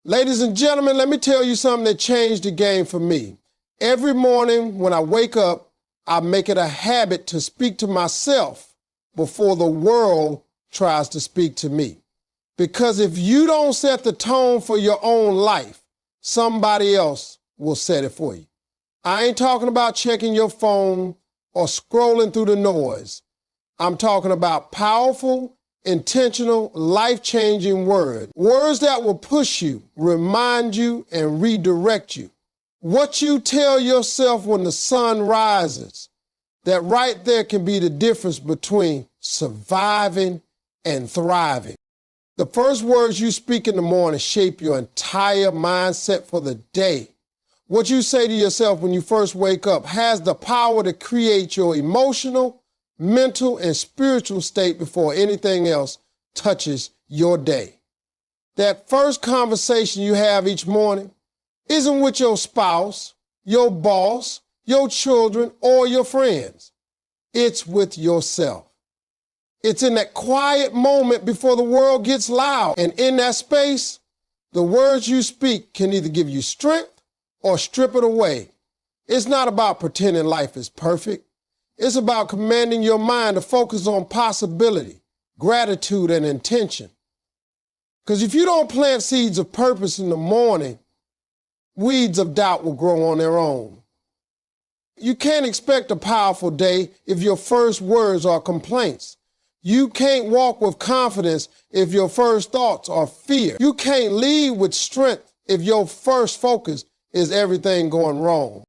Ladies and gentlemen, let me tell you something that changed the game for me. Every morning when I wake up, I make it a habit to speak to myself before the world tries to speak to me. Because if you don't set the tone for your own life, somebody else will set it for you. I ain't talking about checking your phone or scrolling through the noise. I'm talking about powerful, intentional, life-changing words. Words that will push you, remind you, and redirect you. What you tell yourself when the sun rises, that right there can be the difference between surviving and thriving. The first words you speak in the morning shape your entire mindset for the day. What you say to yourself when you first wake up has the power to create your emotional, mental, and spiritual state before anything else touches your day. That first conversation you have each morning isn't with your spouse, your boss, your children, or your friends. It's with yourself. It's in that quiet moment before the world gets loud. And in that space, the words you speak can either give you strength or strip it away. It's not about pretending life is perfect. It's about commanding your mind to focus on possibility, gratitude, and intention. Because if you don't plant seeds of purpose in the morning, weeds of doubt will grow on their own. You can't expect a powerful day if your first words are complaints. You can't walk with confidence if your first thoughts are fear. You can't lead with strength if your first focus is everything going wrong.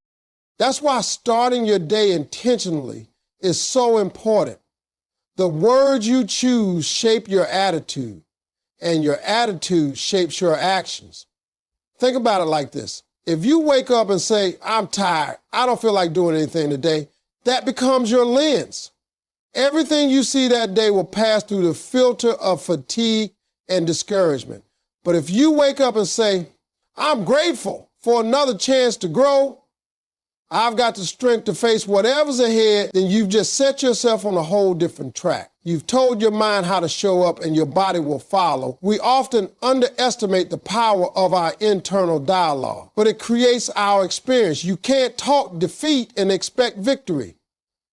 That's why starting your day intentionally is so important. The words you choose shape your attitude, and your attitude shapes your actions. Think about it like this. If you wake up and say, "I'm tired, I don't feel like doing anything today," that becomes your lens. Everything you see that day will pass through the filter of fatigue and discouragement. But if you wake up and say, "I'm grateful for another chance to grow, I've got the strength to face whatever's ahead," then you've just set yourself on a whole different track. You've told your mind how to show up and your body will follow. We often underestimate the power of our internal dialogue, but it creates our experience. You can't talk defeat and expect victory.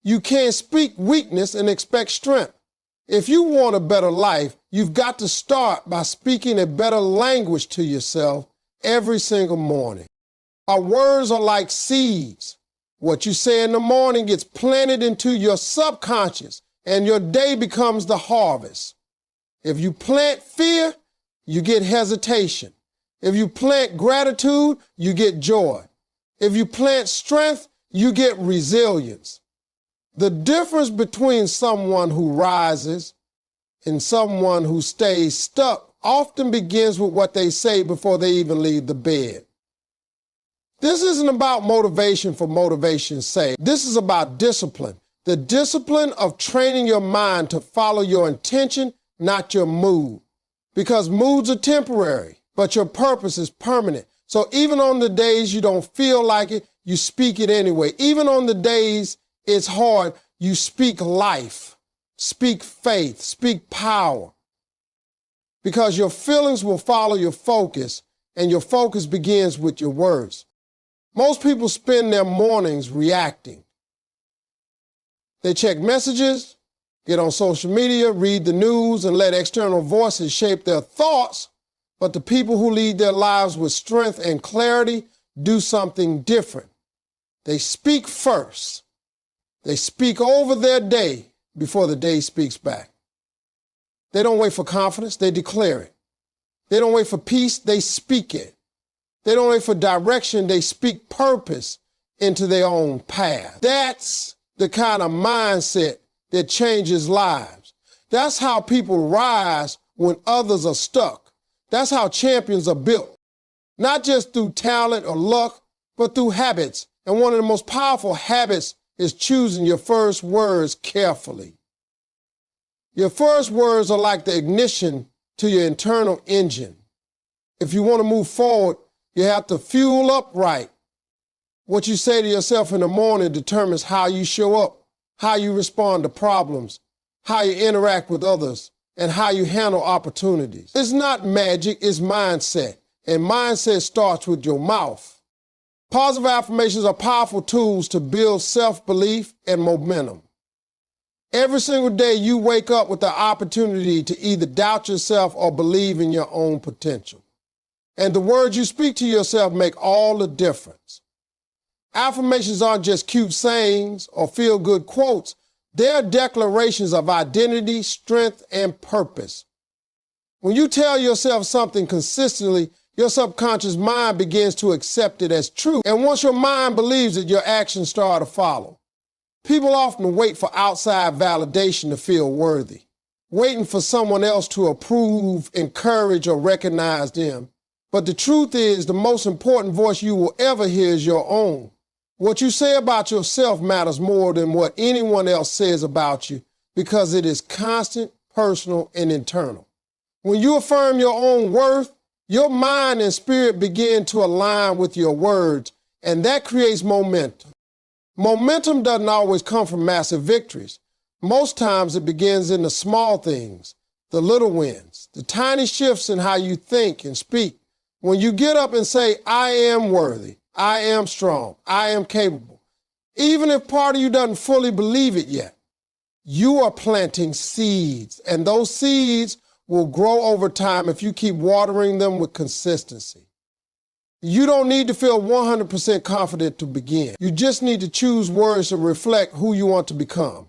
You can't speak weakness and expect strength. If you want a better life, you've got to start by speaking a better language to yourself every single morning. Our words are like seeds. What you say in the morning gets planted into your subconscious, and your day becomes the harvest. If you plant fear, you get hesitation. If you plant gratitude, you get joy. If you plant strength, you get resilience. The difference between someone who rises and someone who stays stuck often begins with what they say before they even leave the bed. This isn't about motivation for motivation's sake. This is about discipline. The discipline of training your mind to follow your intention, not your mood. Because moods are temporary, but your purpose is permanent. So even on the days you don't feel like it, you speak it anyway. Even on the days it's hard, you speak life, speak faith, speak power. Because your feelings will follow your focus, and your focus begins with your words. Most people spend their mornings reacting. They check messages, get on social media, read the news, and let external voices shape their thoughts. But the people who lead their lives with strength and clarity do something different. They speak first. They speak over their day before the day speaks back. They don't wait for confidence, they declare it. They don't wait for peace, they speak it. They don't wait for direction, they speak purpose into their own path. That's the kind of mindset that changes lives. That's how people rise when others are stuck. That's how champions are built. Not just through talent or luck, but through habits. And one of the most powerful habits is choosing your first words carefully. Your first words are like the ignition to your internal engine. If you want to move forward, you have to fuel up right. What you say to yourself in the morning determines how you show up, how you respond to problems, how you interact with others, and how you handle opportunities. It's not magic, it's mindset. and mindset starts with your mouth. Positive affirmations are powerful tools to build self-belief and momentum. Every single day you wake up with the opportunity to either doubt yourself or believe in your own potential. And the words you speak to yourself make all the difference. Affirmations aren't just cute sayings or feel-good quotes. They're declarations of identity, strength, and purpose. When you tell yourself something consistently, your subconscious mind begins to accept it as true. And once your mind believes it, your actions start to follow. People often wait for outside validation to feel worthy, waiting for someone else to approve, encourage, or recognize them. But the truth is, the most important voice you will ever hear is your own. What you say about yourself matters more than what anyone else says about you because it is constant, personal, and internal. When you affirm your own worth, your mind and spirit begin to align with your words, and that creates momentum. Momentum doesn't always come from massive victories. Most times it begins in the small things, the little wins, the tiny shifts in how you think and speak. When you get up and say, I am worthy, I am strong, I am capable, even if part of you doesn't fully believe it yet, you are planting seeds, and those seeds will grow over time if you keep watering them with consistency. You don't need to feel 100% confident to begin. You just need to choose words that reflect who you want to become.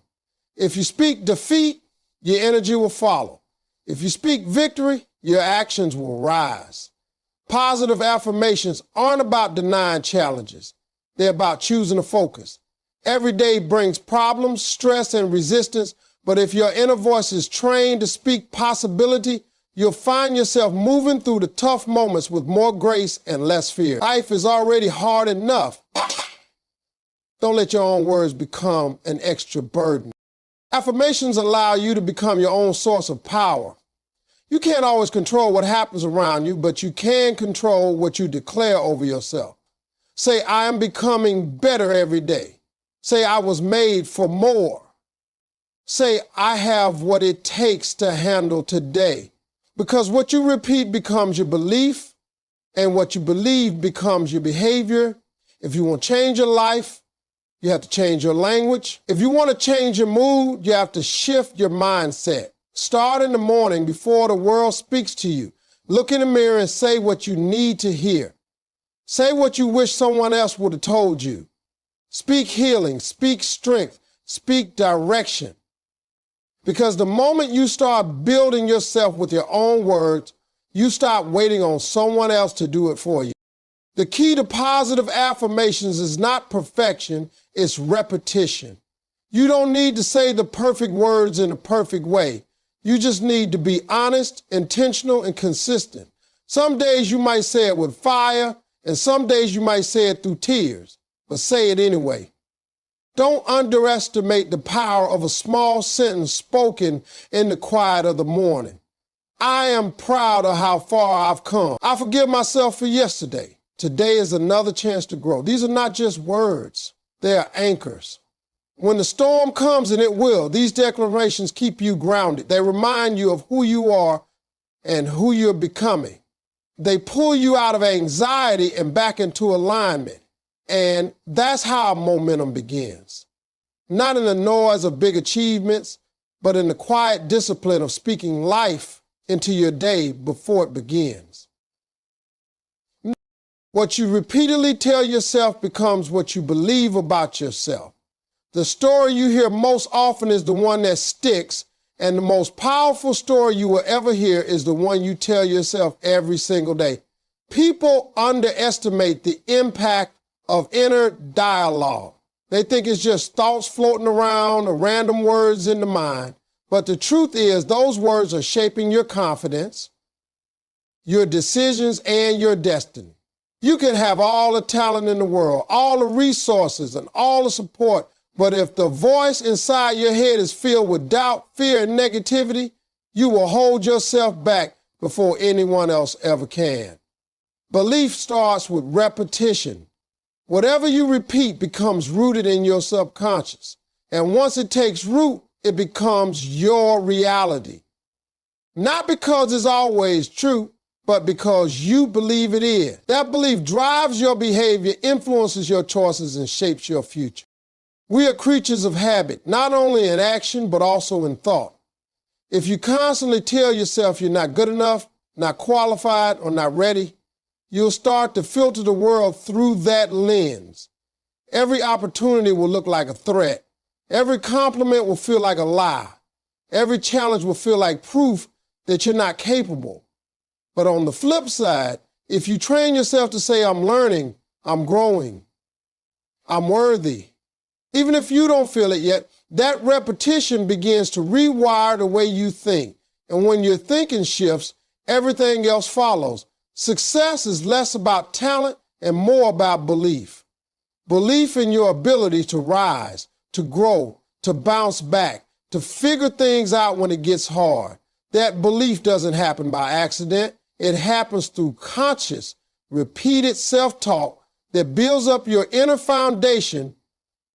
If you speak defeat, your energy will follow. If you speak victory, your actions will rise. Positive affirmations aren't about denying challenges. They're about choosing to focus. Every day brings problems, stress, and resistance, but if your inner voice is trained to speak possibility, you'll find yourself moving through the tough moments with more grace and less fear. Life is already hard enough. Don't let your own words become an extra burden. Affirmations allow you to become your own source of power. You can't always control what happens around you, but you can control what you declare over yourself. Say, I am becoming better every day. Say, I was made for more. Say, I have what it takes to handle today. Because what you repeat becomes your belief, and what you believe becomes your behavior. If you want to change your life, you have to change your language. If you want to change your mood, you have to shift your mindset. Start in the morning before the world speaks to you. Look in the mirror and say what you need to hear. Say what you wish someone else would have told you. Speak healing, speak strength, speak direction. Because the moment you start building yourself with your own words, you stop waiting on someone else to do it for you. The key to positive affirmations is not perfection, it's repetition. You don't need to say the perfect words in a perfect way. You just need to be honest, intentional, and consistent. Some days you might say it with fire, and some days you might say it through tears, but say it anyway. Don't underestimate the power of a small sentence spoken in the quiet of the morning. I am proud of how far I've come. I forgive myself for yesterday. Today is another chance to grow. These are not just words. They are anchors. When the storm comes, and it will, these declarations keep you grounded. They remind you of who you are and who you're becoming. They pull you out of anxiety and back into alignment. And that's how momentum begins. Not in the noise of big achievements, but in the quiet discipline of speaking life into your day before it begins. What you repeatedly tell yourself becomes what you believe about yourself. The story you hear most often is the one that sticks, and the most powerful story you will ever hear is the one you tell yourself every single day. People underestimate the impact of inner dialogue. They think it's just thoughts floating around or random words in the mind. But the truth is, those words are shaping your confidence, your decisions, and your destiny. You can have all the talent in the world, all the resources, and all the support, but if the voice inside your head is filled with doubt, fear, and negativity, you will hold yourself back before anyone else ever can. Belief starts with repetition. Whatever you repeat becomes rooted in your subconscious. And once it takes root, it becomes your reality. Not because it's always true, but because you believe it is. That belief drives your behavior, influences your choices, and shapes your future. We are creatures of habit, not only in action, but also in thought. If you constantly tell yourself you're not good enough, not qualified, or not ready, you'll start to filter the world through that lens. Every opportunity will look like a threat. Every compliment will feel like a lie. Every challenge will feel like proof that you're not capable. But on the flip side, if you train yourself to say, I'm learning, I'm growing, I'm worthy, even if you don't feel it yet, that repetition begins to rewire the way you think. And when your thinking shifts, everything else follows. Success is less about talent and more about belief. Belief in your ability to rise, to grow, to bounce back, to figure things out when it gets hard. That belief doesn't happen by accident. It happens through conscious, repeated self-talk that builds up your inner foundation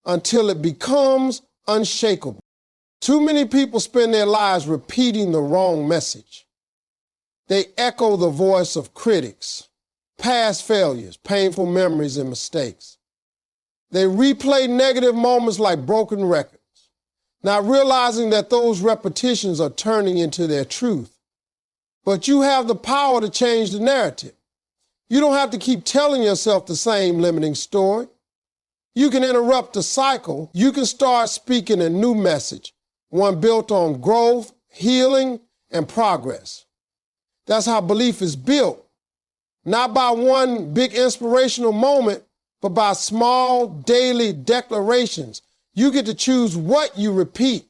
until it becomes unshakable. Too many people spend their lives repeating the wrong message. They echo the voice of critics, past failures, painful memories, and mistakes. They replay negative moments like broken records, not realizing that those repetitions are turning into their truth. But you have the power to change the narrative. You don't have to keep telling yourself the same limiting story. You can interrupt the cycle. You can start speaking a new message, one built on growth, healing, and progress. That's how belief is built, not by one big inspirational moment, but by small daily declarations. You get to choose what you repeat.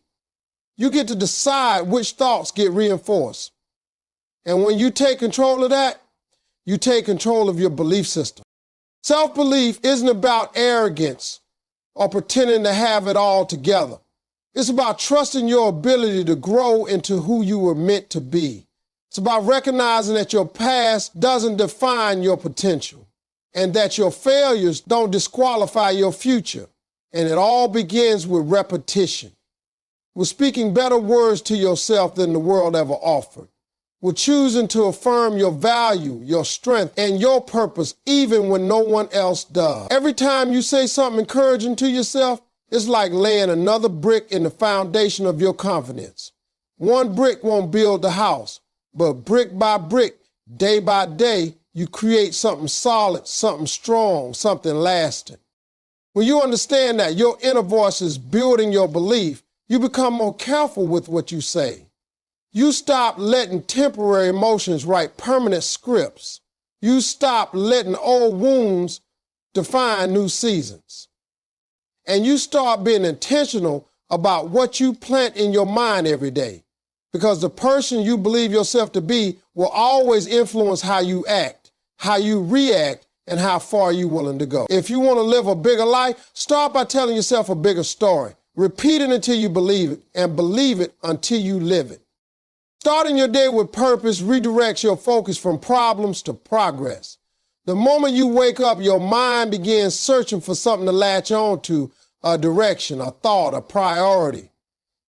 You get to decide which thoughts get reinforced. And when you take control of that, you take control of your belief system. Self-belief isn't about arrogance or pretending to have it all together. It's about trusting your ability to grow into who you were meant to be. It's about recognizing that your past doesn't define your potential and that your failures don't disqualify your future. And it all begins with repetition, with speaking better words to yourself than the world ever offered, with choosing to affirm your value, your strength, and your purpose even when no one else does. Every time you say something encouraging to yourself, it's like laying another brick in the foundation of your confidence. One brick won't build the house, but brick by brick, day by day, you create something solid, something strong, something lasting. When you understand that your inner voice is building your belief, you become more careful with what you say. You stop letting temporary emotions write permanent scripts. You stop letting old wounds define new seasons. And you start being intentional about what you plant in your mind every day. Because the person you believe yourself to be will always influence how you act, how you react, and how far you're willing to go. If you want to live a bigger life, start by telling yourself a bigger story. Repeat it until you believe it, and believe it until you live it. Starting your day with purpose redirects your focus from problems to progress. The moment you wake up, your mind begins searching for something to latch on to, a direction, a thought, a priority.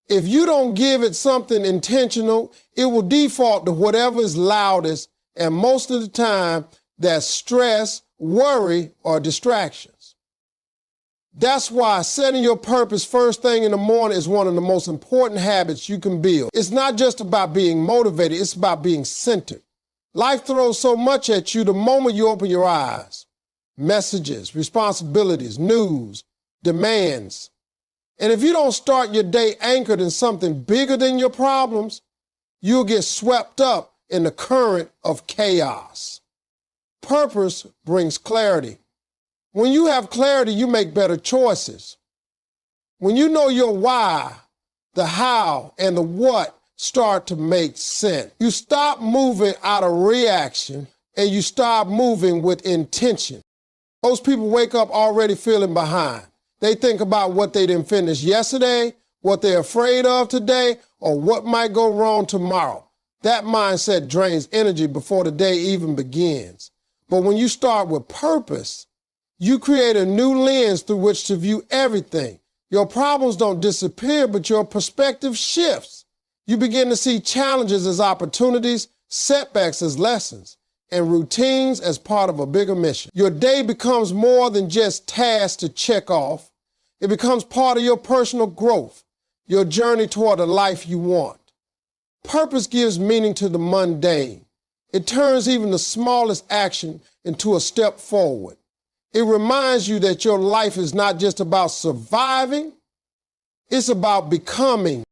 If you don't give it something intentional, it will default to whatever is loudest, and most of the time, that's stress, worry, or distractions. That's why setting your purpose first thing in the morning is one of the most important habits you can build. It's not just about being motivated, it's about being centered. Life throws so much at you the moment you open your eyes. Messages, responsibilities, news, demands. And if you don't start your day anchored in something bigger than your problems, you'll get swept up in the current of chaos. Purpose brings clarity. When you have clarity, you make better choices. When you know your why, the how, and the what start to make sense. You stop moving out of reaction and you start moving with intention. Most people wake up already feeling behind. They think about what they didn't finish yesterday, what they're afraid of today, or what might go wrong tomorrow. That mindset drains energy before the day even begins. But when you start with purpose, you create a new lens through which to view everything. Your problems don't disappear, but your perspective shifts. You begin to see challenges as opportunities, setbacks as lessons, and routines as part of a bigger mission. Your day becomes more than just tasks to check off. It becomes part of your personal growth, your journey toward a life you want. Purpose gives meaning to the mundane. It turns even the smallest action into a step forward. It reminds you that your life is not just about surviving, it's about becoming.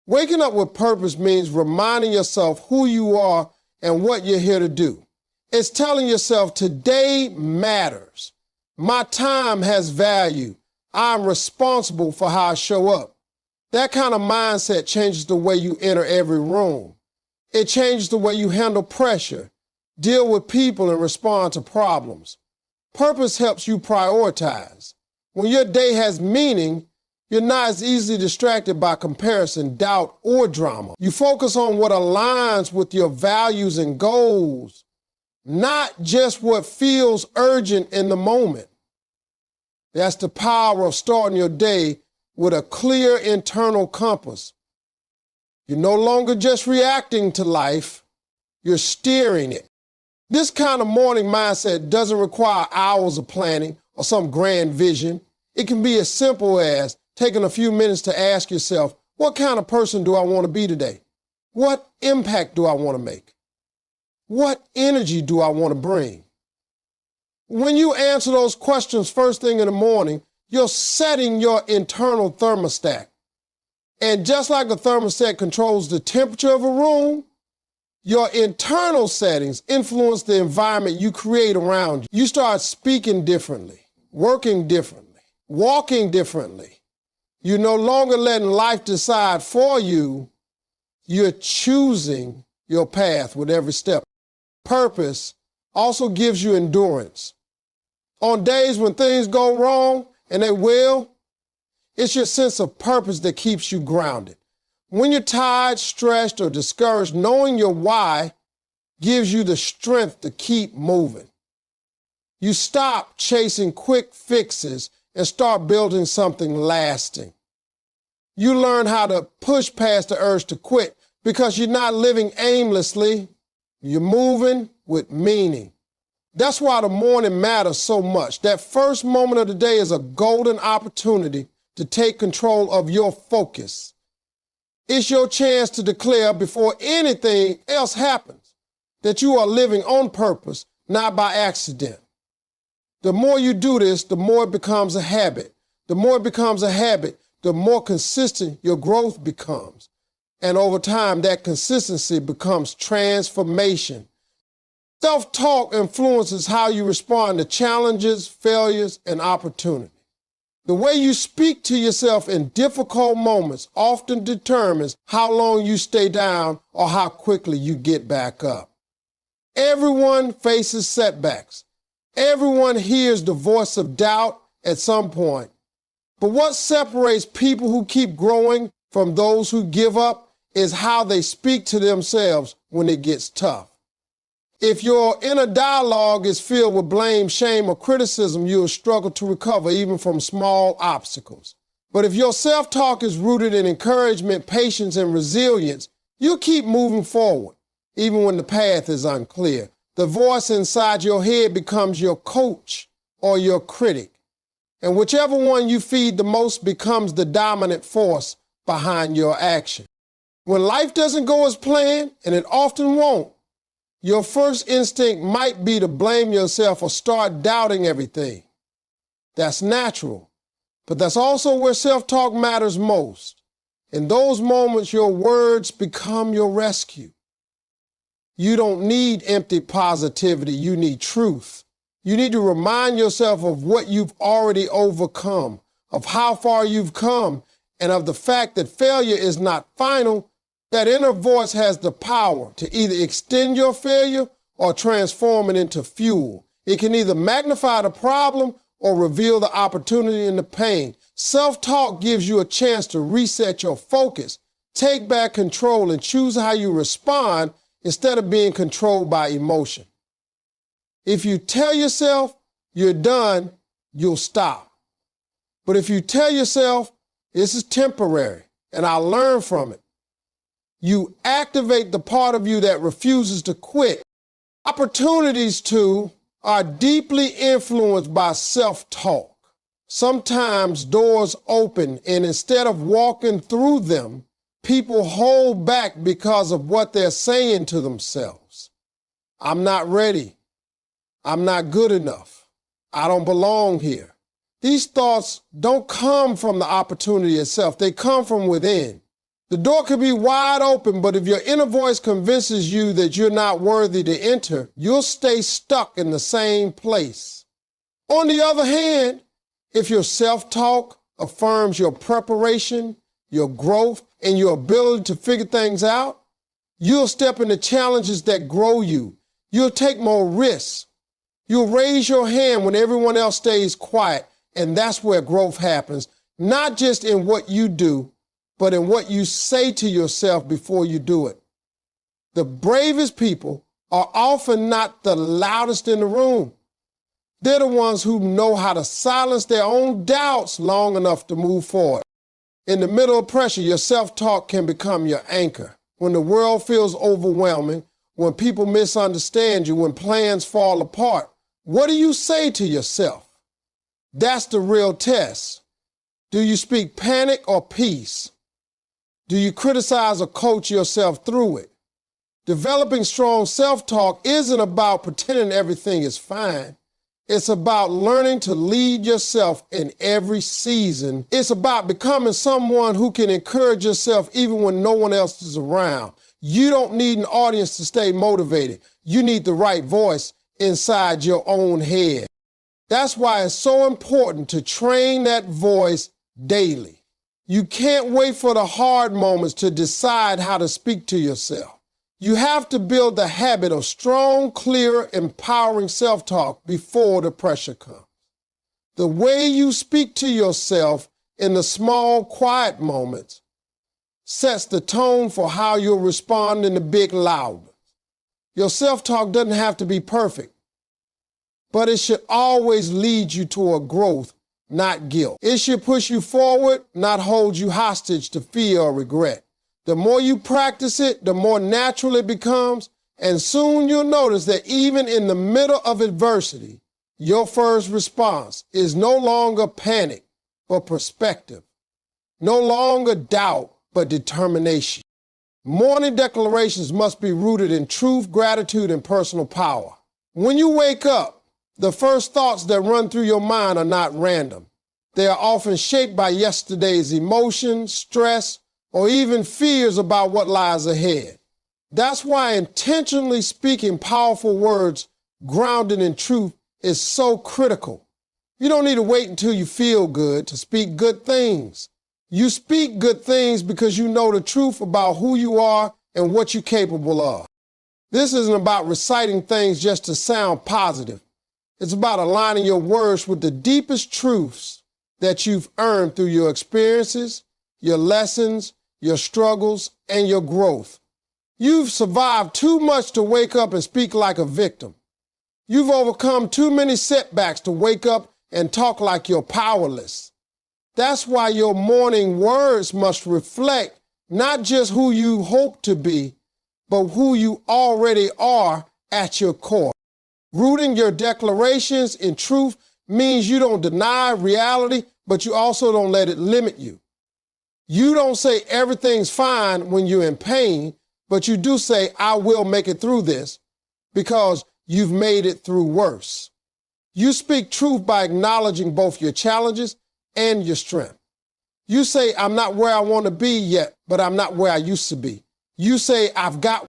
Waking up with purpose means reminding yourself who you are and what you're here to do. It's telling yourself today matters. My time has value. I'm responsible for how I show up. That kind of mindset changes the way you enter every room. It changes the way you handle pressure, deal with people, and respond to problems. Purpose helps you prioritize. When your day has meaning, you're not as easily distracted by comparison, doubt, or drama. You focus on what aligns with your values and goals, not just what feels urgent in the moment. That's the power of starting your day with a clear internal compass. You're no longer just reacting to life, you're steering it. This kind of morning mindset doesn't require hours of planning or some grand vision. It can be as simple as taking a few minutes to ask yourself, what kind of person do I want to be today? What impact do I want to make? What energy do I want to bring? When you answer those questions first thing in the morning, you're setting your internal thermostat. And just like a thermostat controls the temperature of a room, your internal settings influence the environment you create around you. You start speaking differently, working differently, walking differently. You're no longer letting life decide for you. You're choosing your path with every step. Purpose also gives you endurance. On days when things go wrong, and they will, it's your sense of purpose that keeps you grounded. When you're tired, stressed, or discouraged, knowing your why gives you the strength to keep moving. You stop chasing quick fixes and start building something lasting. You learn how to push past the urge to quit because you're not living aimlessly, you're moving with meaning. That's why the morning matters so much. That first moment of the day is a golden opportunity to take control of your focus. It's your chance to declare before anything else happens that you are living on purpose, not by accident. The more you do this, the more it becomes a habit. The more it becomes a habit, the more consistent your growth becomes. And over time, that consistency becomes transformation. Self-talk influences how you respond to challenges, failures, and opportunities. The way you speak to yourself in difficult moments often determines how long you stay down or how quickly you get back up. Everyone faces setbacks. Everyone hears the voice of doubt at some point. But what separates people who keep growing from those who give up is how they speak to themselves when it gets tough. If your inner dialogue is filled with blame, shame, or criticism, you'll struggle to recover even from small obstacles. But if your self-talk is rooted in encouragement, patience, and resilience, you'll keep moving forward, even when the path is unclear. The voice inside your head becomes your coach or your critic. And whichever one you feed the most becomes the dominant force behind your action. When life doesn't go as planned, and it often won't, your first instinct might be to blame yourself or start doubting everything. That's natural, but that's also where self-talk matters most. In those moments, your words become your rescue. You don't need empty positivity, you need truth. You need to remind yourself of what you've already overcome, of how far you've come, and of the fact that failure is not final. That inner voice has the power to either extend your failure or transform it into fuel. It can either magnify the problem or reveal the opportunity in the pain. Self-talk gives you a chance to reset your focus, take back control, and choose how you respond instead of being controlled by emotion. If you tell yourself you're done, you'll stop. But if you tell yourself this is temporary and I'll learn from it, you activate the part of you that refuses to quit. Opportunities to are deeply influenced by self-talk. Sometimes doors open, and instead of walking through them, people hold back because of what they're saying to themselves. I'm not ready. I'm not good enough. I don't belong here. These thoughts don't come from the opportunity itself. They come from within. The door could be wide open, but if your inner voice convinces you that you're not worthy to enter, you'll stay stuck in the same place. On the other hand, if your self-talk affirms your preparation, your growth, and your ability to figure things out, you'll step into challenges that grow you. You'll take more risks. You'll raise your hand when everyone else stays quiet, and that's where growth happens, not just in what you do, but in what you say to yourself before you do it. The bravest people are often not the loudest in the room. They're the ones who know how to silence their own doubts long enough to move forward. In the middle of pressure, your self-talk can become your anchor. When the world feels overwhelming, when people misunderstand you, when plans fall apart, what do you say to yourself? That's the real test. Do you speak panic or peace? Do you criticize or coach yourself through it? Developing strong self-talk isn't about pretending everything is fine. It's about learning to lead yourself in every season. It's about becoming someone who can encourage yourself even when no one else is around. You don't need an audience to stay motivated. You need the right voice inside your own head. That's why it's so important to train that voice daily. You can't wait for the hard moments to decide how to speak to yourself. You have to build the habit of strong, clear, empowering self-talk before the pressure comes. The way you speak to yourself in the small, quiet moments sets the tone for how you'll respond in the big, loud ones. Your self-talk doesn't have to be perfect, but it should always lead you toward growth, not guilt. It should push you forward, not hold you hostage to fear or regret. The more you practice it, the more natural it becomes, and soon you'll notice that even in the middle of adversity, your first response is no longer panic, but perspective. No longer doubt, but determination. Morning declarations must be rooted in truth, gratitude, and personal power. When you wake up, the first thoughts that run through your mind are not random. They are often shaped by yesterday's emotions, stress, or even fears about what lies ahead. That's why intentionally speaking powerful words grounded in truth is so critical. You don't need to wait until you feel good to speak good things. You speak good things because you know the truth about who you are and what you're capable of. This isn't about reciting things just to sound positive. It's about aligning your words with the deepest truths that you've earned through your experiences, your lessons, your struggles, and your growth. You've survived too much to wake up and speak like a victim. You've overcome too many setbacks to wake up and talk like you're powerless. That's why your morning words must reflect not just who you hope to be, but who you already are at your core. Rooting your declarations in truth means you don't deny reality, but you also don't let it limit you. You don't say everything's fine when you're in pain, but you do say, I will make it through this, because you've made it through worse. You speak truth by acknowledging both your challenges and your strength. You say, I'm not where I want to be yet, but I'm not where I used to be. You say, I've got